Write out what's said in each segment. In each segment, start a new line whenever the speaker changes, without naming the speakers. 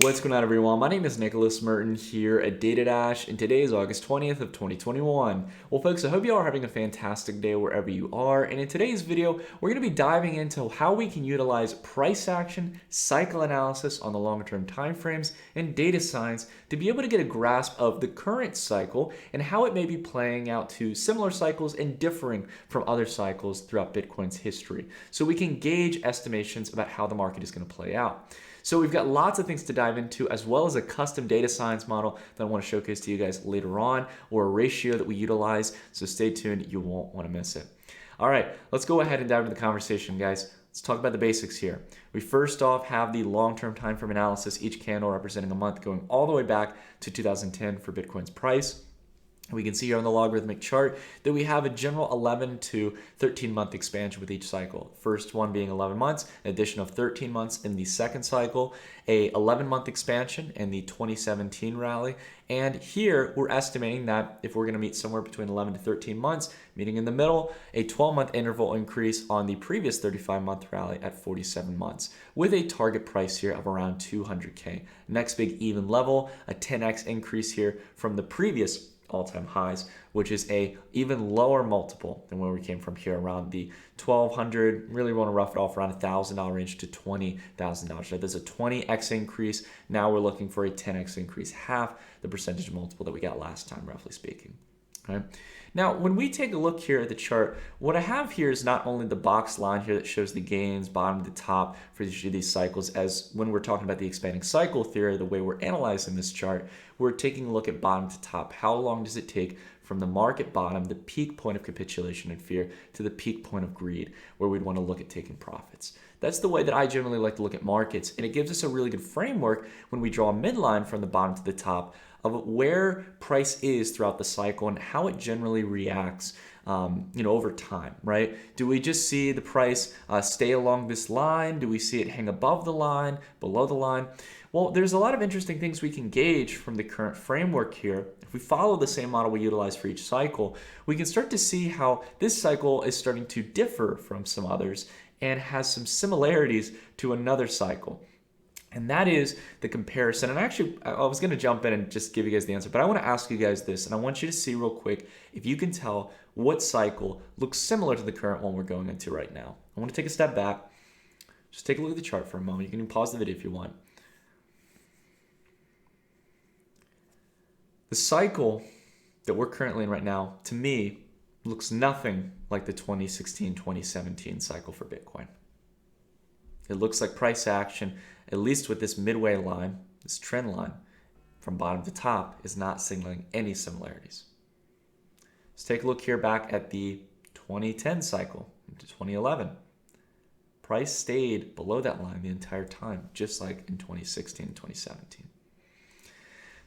What's going on, everyone? My name is Nicholas Merton here at Data Dash, and today is August 20th of 2021. Well, folks, I hope you all are having a fantastic day wherever you are, and in today's video, we're going to be diving into how we can utilize price action, cycle analysis on the longer-term timeframes, and data science to be able to get a grasp of the current cycle and how it may be playing out to similar cycles and differing from other cycles throughout Bitcoin's history, so we can gauge estimations about how the market is going to play out. So we've got lots of things to dive into, as well as a custom data science model that I want to showcase to you guys later on, or a ratio that we utilize. So stay tuned, you won't want to miss it. All right, let's go ahead and dive into the conversation, guys. Let's talk about the basics here. We first off have the long-term time frame analysis, each candle representing a month going all the way back to 2010 for Bitcoin's price. We can see here on the logarithmic chart that we have a general 11 to 13 month expansion with each cycle. First one being 11 months, an addition of 13 months in the second cycle, a 11-month expansion in the 2017 rally. And here we're estimating that if we're going to meet somewhere between 11 to 13 months, meeting in the middle, a 12-month interval increase on the previous 35-month rally at 47 months, with a target price here of around 200K. Next big even level, a 10x increase here from the previous all-time highs, which is a even lower multiple than where we came from here, around the 1,200, really want to rough it off around $1,000 range to $20,000. So there's a 20x increase. Now we're looking for a 10x increase, half the percentage multiple that we got last time, roughly speaking. Okay. Now, when we take a look here at the chart, what I have here is not only the box line here that shows the gains bottom to top for each of these cycles, as when we're talking about the expanding cycle theory, the way we're analyzing this chart, we're taking a look at bottom to top. How long does it take from the market bottom, the peak point of capitulation and fear, to the peak point of greed, where we'd want to look at taking profits? That's the way that I generally like to look at markets, and it gives us a really good framework when we draw a midline from the bottom to the top of where price is throughout the cycle and how it generally reacts over time, right? Do we just see the price stay along this line? Do we see it hang above the line, below the line? Well, there's a lot of interesting things we can gauge from the current framework here. If we follow the same model we utilize for each cycle, we can start to see how this cycle is starting to differ from some others and has some similarities to another cycle. And that is the comparison. And actually, I was going to jump in and just give you guys the answer, but I want to ask you guys this, and I want you to see real quick if you can tell what cycle looks similar to the current one we're going into right now. I want to take a step back. Just take a look at the chart for a moment. You can even pause the video if you want. The cycle that we're currently in right now, to me, looks nothing like the 2016-2017 cycle for Bitcoin. It looks like price action, at least with this midway line, this trend line, from bottom to top, is not signaling any similarities. Let's take a look here back at the 2010 cycle into 2011. Price stayed below that line the entire time, just like in 2016 and 2017.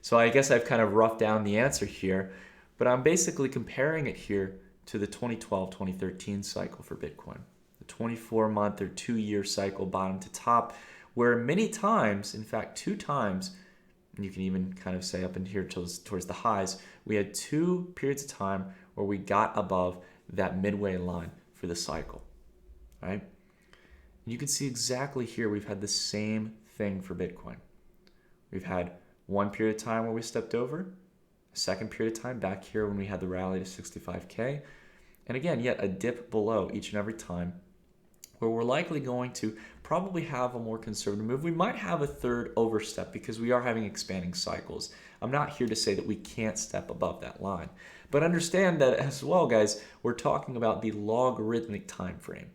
So I guess I've kind of roughed down the answer here, but I'm basically comparing it here to the 2012-2013 cycle for Bitcoin. 24-month or 2-year cycle bottom to top, where many times, in fact 2 times, and you can even kind of say up in here towards the highs, we had 2 periods of time where we got above that midway line for the cycle, right? And you can see exactly here we've had the same thing for Bitcoin. We've had 1 period of time where we stepped over, a second period of time back here when we had the rally to 65K, and again, yet a dip below each and every time, where we're likely going to probably have a more conservative move. We might have a third overstep because we are having expanding cycles. I'm not here to say that we can't step above that line, but understand that as well, guys, we're talking about the logarithmic time frame,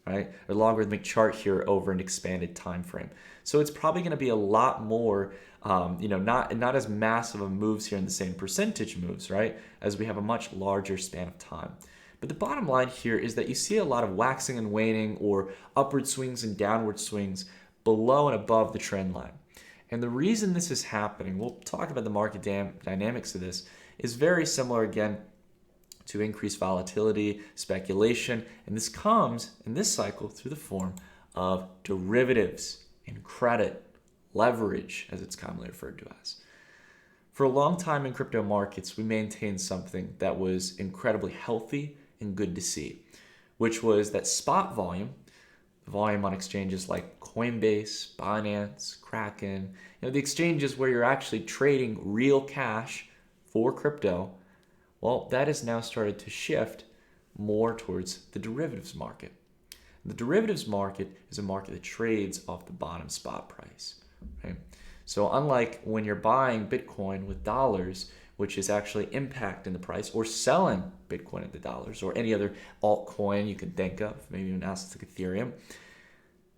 right? A logarithmic chart here over an expanded time frame. So it's probably going to be a lot more, not as massive of moves here in the same percentage moves, right? As we have a much larger span of time. But the bottom line here is that you see a lot of waxing and waning, or upward swings and downward swings below and above the trend line. And the reason this is happening, we'll talk about the market dynamics of this, is very similar again to increased volatility, speculation, and this comes in this cycle through the form of derivatives and credit, leverage, as it's commonly referred to as. For a long time in crypto markets, we maintained something that was incredibly healthy and good to see, which was that spot volume volume on exchanges like Coinbase, Binance, Kraken, the exchanges where you're actually trading real cash for crypto, well, that has now started to shift more towards the derivatives market. The derivatives market is a market that trades off the bottom spot price, right? So unlike when you're buying Bitcoin with dollars, which is actually impacting the price, or selling Bitcoin at the dollars, or any other altcoin you can think of, maybe even assets like Ethereum,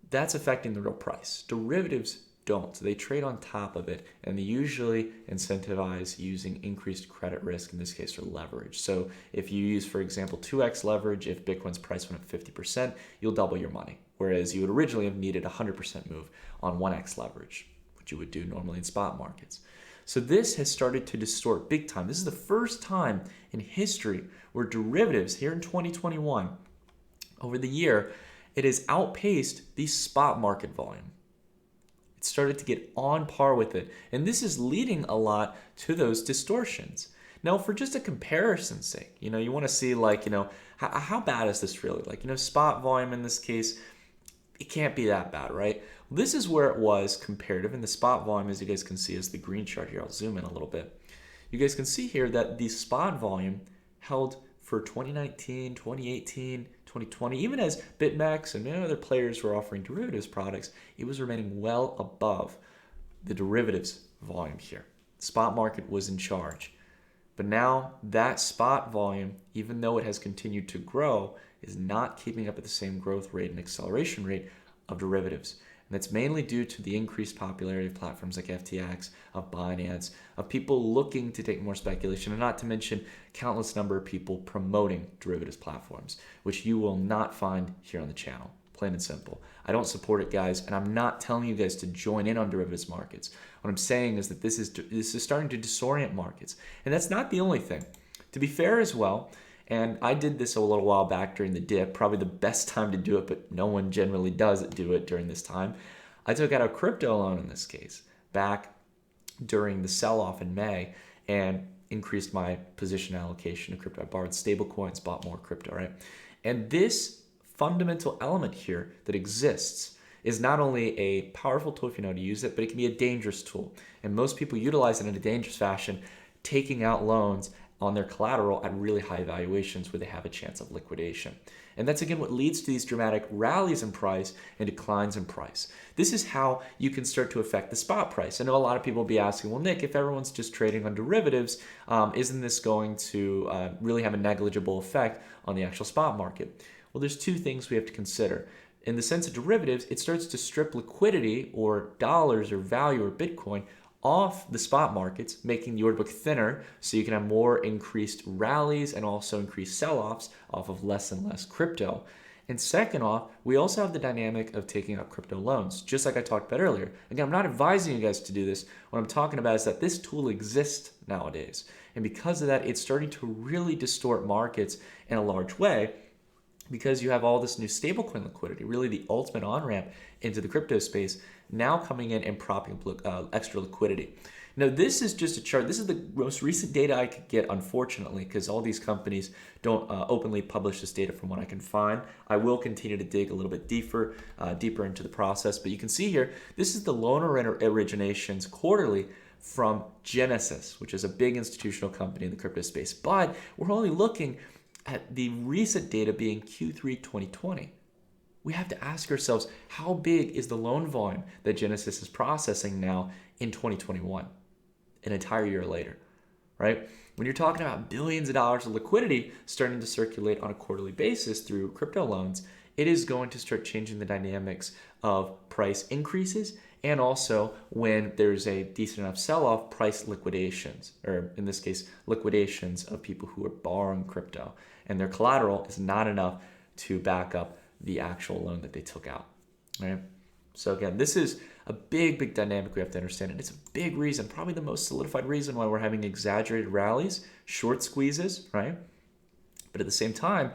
that's affecting the real price. Derivatives don't. They trade on top of it, and they usually incentivize using increased credit risk, in this case, or leverage. So if you use, for example, 2x leverage, if Bitcoin's price went up 50%, you'll double your money, whereas you would originally have needed a 100% move on 1x leverage, which you would do normally in spot markets. So this has started to distort big time. This is the first time in history where derivatives here in 2021, over the year, it has outpaced the spot market volume. It started to get on par with it. And this is leading a lot to those distortions. Now, for just a comparison's sake, you want to see how bad is this really? Spot volume in this case, it can't be that bad, right? This is where it was comparative, and the spot volume, as you guys can see, is the green chart here. I'll zoom in a little bit. You guys can see here that the spot volume held for 2019, 2018, 2020, even as BitMEX and many other players were offering derivatives products, it was remaining well above the derivatives volume here. The spot market was in charge. But now that spot volume, even though it has continued to grow, is not keeping up at the same growth rate and acceleration rate of derivatives. And that's mainly due to the increased popularity of platforms like FTX, of Binance, of people looking to take more speculation, and not to mention countless number of people promoting derivatives platforms, which you will not find here on the channel. Plain and simple. I don't support it, guys, and I'm not telling you guys to join in on derivatives markets. What I'm saying is that this is starting to disorient markets. And that's not the only thing. To be fair as well, and I did this a little while back during the dip, probably the best time to do it, but no one generally does do it during this time. I took out a crypto loan in this case back during the sell-off in May and increased my position allocation to crypto. I borrowed stable coins, bought more crypto, right? And this fundamental element here that exists is not only a powerful tool if you know how to use it, but it can be a dangerous tool. And most people utilize it in a dangerous fashion, taking out loans on their collateral at really high valuations where they have a chance of liquidation. And that's again what leads to these dramatic rallies in price and declines in price. This is how you can start to affect the spot price. I know a lot of people will be asking, well, Nick, if everyone's just trading on derivatives, isn't this going to really have a negligible effect on the actual spot market? Well, there's two things we have to consider. In the sense of derivatives, it starts to strip liquidity or dollars or value or Bitcoin off the spot markets, making the order book thinner so you can have more increased rallies and also increased sell-offs off of less and less crypto. And second off, we also have the dynamic of taking out crypto loans, just like I talked about earlier. Again, I'm not advising you guys to do this. What I'm talking about is that this tool exists nowadays. And because of that, it's starting to really distort markets in a large way, because you have all this new stablecoin liquidity, really the ultimate on-ramp into the crypto space, now coming in and propping up extra liquidity. Now, this is just a chart. This is the most recent data I could get, unfortunately, because all these companies don't openly publish this data from what I can find. I will continue to dig a little bit deeper into the process. But you can see here, this is the loan originations quarterly from Genesis, which is a big institutional company in the crypto space. But we're only looking at the recent data being Q3 2020. We have to ask ourselves, how big is the loan volume that Genesis is processing now in 2021, an entire year later, right? When you're talking about billions of dollars of liquidity starting to circulate on a quarterly basis through crypto loans, it is going to start changing the dynamics of price increases, and also when there's a decent enough sell-off, price liquidations, or in this case, liquidations of people who are borrowing crypto and their collateral is not enough to back up the actual loan that they took out, right? So again, this is a big dynamic we have to understand, and it's a big reason, probably the most solidified reason why we're having exaggerated rallies, short squeezes, right? But at the same time,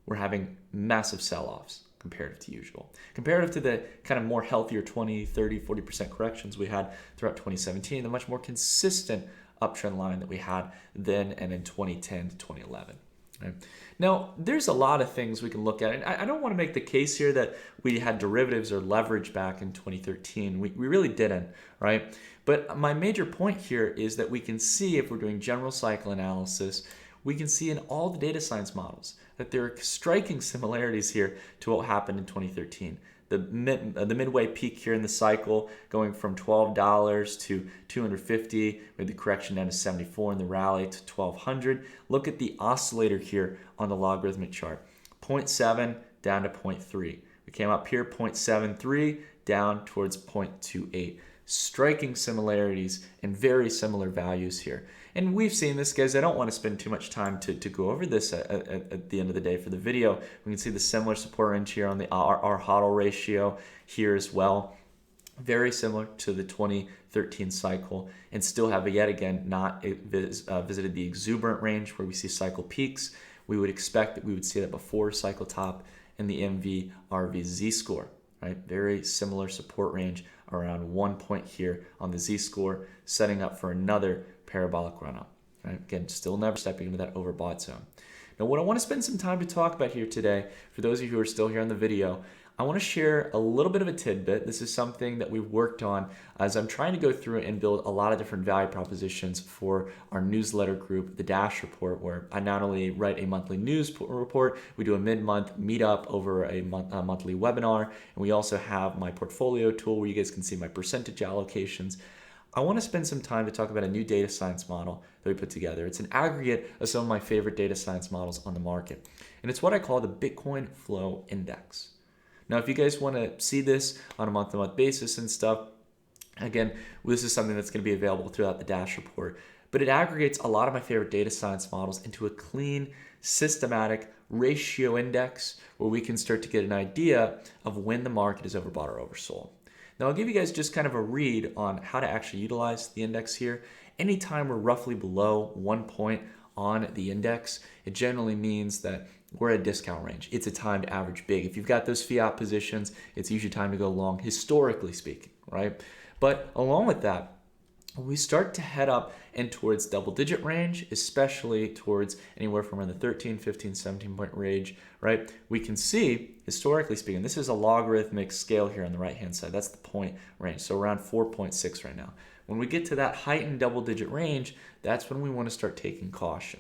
we're having massive sell-offs comparative to usual. Comparative to the kind of more healthier 20, 30, 40% corrections we had throughout 2017, the much more consistent uptrend line that we had then and in 2010 to 2011. Right. Now, there's a lot of things we can look at. And I don't want to make the case here that we had derivatives or leverage back in 2013. We really didn't, right? But my major point here is that we can see, if we're doing general cycle analysis, we can see in all the data science models that there are striking similarities here to what happened in 2013. The midway peak here in the cycle going from $12 to $250 with the correction down to 74 and the rally to 1200. Look at the oscillator here on the logarithmic chart. 0.7 down to 0.3. We came up here 0.73 down towards 0.28. Striking similarities and very similar values here. And we've seen this, guys. I don't want to spend too much time to go over this at the end of the day for the video. We can see the similar support range here on the our HODL ratio here as well. Very similar to the 2013 cycle, and still have yet again not visited the exuberant range where we see cycle peaks. We would expect that we would see that before cycle top in the MV/RV Z-score. Right? Very similar support range around 1 point here on the Z-score, setting up for another parabolic run-up. Right? Again, still never stepping into that overbought zone. Now, what I want to spend some time to talk about here today, for those of you who are still here on the video, I want to share a little bit of a tidbit. This is something that we've worked on as I'm trying to go through and build a lot of different value propositions for our newsletter group, the Dash Report, where I not only write a monthly news report, we do a mid-month meetup over a monthly webinar, and we also have my portfolio tool where you guys can see my percentage allocations. I want to spend some time to talk about a new data science model that we put together. It's an aggregate of some of my favorite data science models on the market, and it's what I call the Bitcoin Flow Index. Now, if you guys want to see this on a month-to-month basis and stuff, again, this is something that's going to be available throughout the Dash Report. But it aggregates a lot of my favorite data science models into a clean, systematic ratio index where we can start to get an idea of when the market is overbought or oversold. Now, I'll give you guys just kind of a read on how to actually utilize the index here. Anytime we're roughly below 1 point on the index, it generally means that we're at a discount range. It's a time to average big. If you've got those fiat positions, it's usually time to go long, historically speaking, right? But along with that, when we start to head up and towards double-digit range, especially towards anywhere from around the 13, 15, 17-point range, right? We can see, historically speaking, this is a logarithmic scale here on the right-hand side. That's the point range, so around 4.6 right now. When we get to that heightened double-digit range, that's when we want to start taking caution.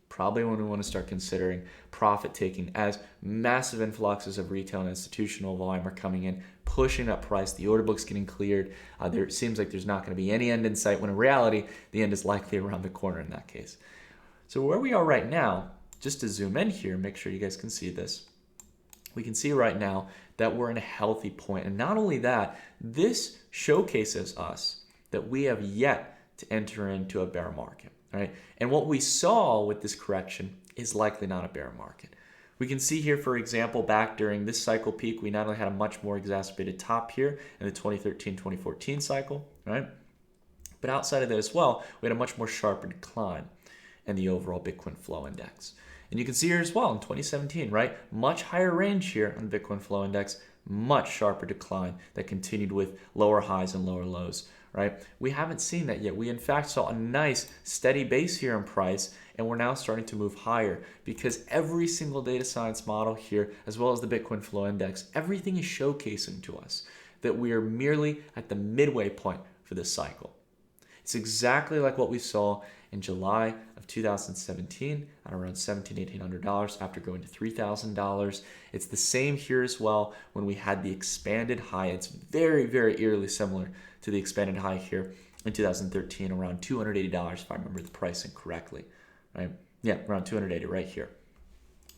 Probably when we want to start considering profit taking as massive influxes of retail and institutional volume are coming in, pushing up price. The order book's getting cleared. There seems like there's not going to be any end in sight, when in reality, the end is likely around the corner in that case. So where we are right now, just to zoom in here, make sure you guys can see this. We can see right now that we're in a healthy point. And not only that, this showcases us that we have yet to enter into a bear market. Right? And what we saw with this correction is likely not a bear market. We can see here, for example, back during this cycle peak, we not only had a much more exacerbated top here in the 2013-2014 cycle, right? But outside of that as well, we had a much more sharper decline in the overall Bitcoin Flow Index. And you can see here as well in 2017, right? Much higher range here on the Bitcoin Flow Index, much sharper decline that continued with lower highs and lower lows. Right? We haven't seen that yet. We in fact saw a nice steady base here in price, and we're now starting to move higher because every single data science model here, as well as the Bitcoin Flow Index, everything is showcasing to us that we are merely at the midway point for this cycle. It's exactly like what we saw in July of 2017 at around $1,700, $1,800 after going to $3,000. It's the same here as well when we had the expanded high. It's very, very eerily similar to the expanded high here in 2013, around $280 if I remember the pricing correctly, right? Yeah, around $280 right here.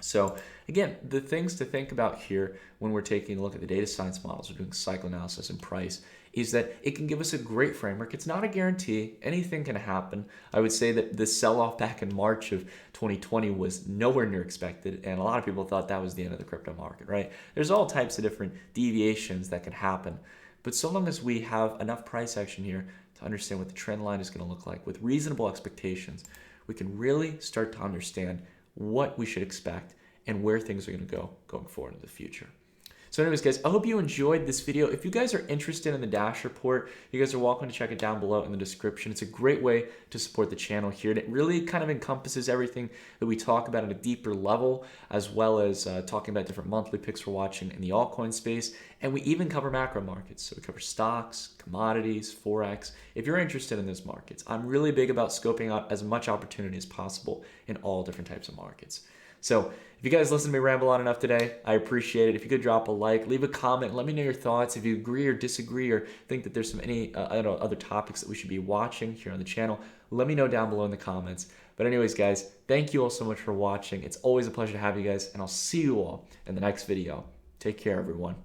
So again, the things to think about here when we're taking a look at the data science models or doing cycle analysis and price is that it can give us a great framework. It's not a guarantee. Anything can happen. I would say that the sell-off back in March of 2020 was nowhere near expected, and a lot of people thought that was the end of the crypto market, right? There's all types of different deviations that can happen. But so long as we have enough price action here to understand what the trend line is going to look like with reasonable expectations, we can really start to understand what we should expect and where things are going to go going forward in the future. So anyways, guys, I hope you enjoyed this video. If you guys are interested in the Dash report, you guys are welcome to check it down below in the description. It's a great way to support the channel here, and it really kind of encompasses everything that we talk about at a deeper level, as well as talking about different monthly picks we're watching in the altcoin space. And we even cover macro markets. So we cover stocks, commodities, Forex. If you're interested in those markets, I'm really big about scoping out as much opportunity as possible in all different types of markets. So if you guys listen to me ramble on enough today, I appreciate it. If you could drop a like, leave a comment, let me know your thoughts. If you agree or disagree or think that there's any other topics that we should be watching here on the channel, let me know down below in the comments. But anyways, guys, thank you all so much for watching. It's always a pleasure to have you guys, and I'll see you all in the next video. Take care, everyone.